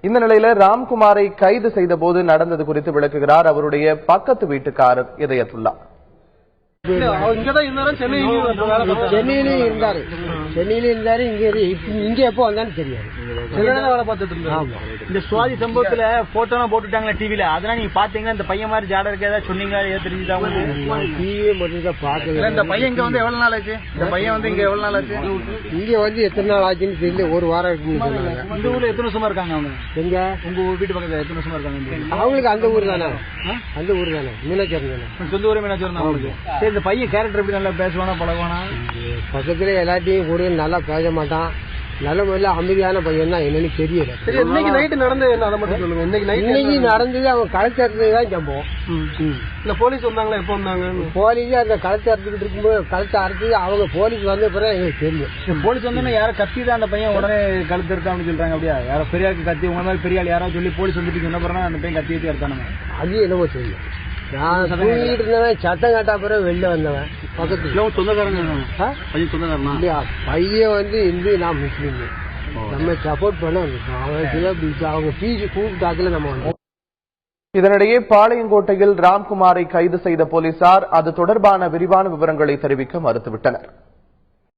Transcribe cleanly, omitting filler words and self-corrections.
இந்த நிலையில ராம்குமாரை கைது செய்த போது நடந்தது குறித்து விளக்குகிறார் அவருடைய பக்கத்து வீட்டுக்காரர் இதயத்துல்லா. சென்னையிலும் இருந்தாரு இங்க எப்போ வந்தான்னு தெரியாது. இந்த சுவாதி சம்பவத்துல போட்டோலாம் போட்டுட்டாங்களா டிவில, அதெல்லாம் நீங்க பாத்தீங்கன்னா இந்த பையன் மாதிரி ஜாட இருக்க ஏதாவது சொன்னீங்க தெரிஞ்சுதா? டிவியே மட்டும் பாக்கல. இந்த பையன் இங்க வந்து எவ்வளவு நாள் ஆச்சு? இந்த பையன் வந்து இங்க எவ்வளவு நாள் ஆச்சு? இங்க வந்து எத்தனை நாள் ஆச்சுன்னு தெரியல. ஒரு வாரம் இருக்குன்னு. இந்த ஊர்ல எத்தனை வருஷமா இருக்காங்க அவங்க? எங்க உங்க வீட்டு பக்கத்துல எத்தனை வருஷமா இருக்காங்க? அவங்களுக்கு அந்த ஊர் தானே மீனாட்சி தானே. சொந்த ஊரே மீனாட்சி தான் அவங்களுக்கு. சரி, இந்த பையன் கேரக்டர் எப்படி நல்லா பேசுவானா பழகுவானா? பக்கத்துல எல்லாத்தையும் கூட நல்லா பேச மாட்டான். நல்ல முறையில அமைதியான பையன் தான். என்னன்னு தெரியல. இன்னைக்கு நைட்டு நடந்தது என்ன, அதை மட்டும் சொல்லுங்க. இன்னைக்கு நடந்தது அவங்க கழுத்தறுத்ததுதான் சம்பவம். இல்ல போலீஸ் வந்தாங்களா? எப்ப வந்தாங்க? போலீஸ் அந்த கழுத்தை அறுத்துக்கிட்டு இருக்கும்போது கழுத்தை அறுத்து அவங்க போலீஸ் வந்த பிறகு எங்களுக்கு தெரியும். போலீஸ் வந்து யாரும் கத்தி தான் அந்த பையன் உடனே கழுத்து இருக்கா அப்படின்னு சொல்றாங்க. அப்படியா? யாரோ பெரியாளுக்கு கத்தி உங்க மாதிரி பெரியாள் யாராவது சொல்லி போலீஸ் வந்துட்டு சொன்ன பிறகு அந்த பையன் கத்தி எடுத்தானுங்க. அது என்னவோ தெரியும். நான் தூங்கிட்டு இருந்தவன் சத்தம் கேட்டா பிறகு வெளில வந்தவன். பக்கத்துல சொந்தக்காரங்க பையன் வந்து இந்து, நான் முஸ்லீம். நம்ம சப்போர்ட் பண்ண அவங்க பீஸ் கூப்பிட்டாக்கல நம்ம வந்து. இதனிடையே பாளையங்கோட்டையில் ராம்குமாரை கைது செய்த போலீசார் அது தொடர்பான விரிவான விவரங்களை தெரிவிக்க மறுத்துவிட்டனர்.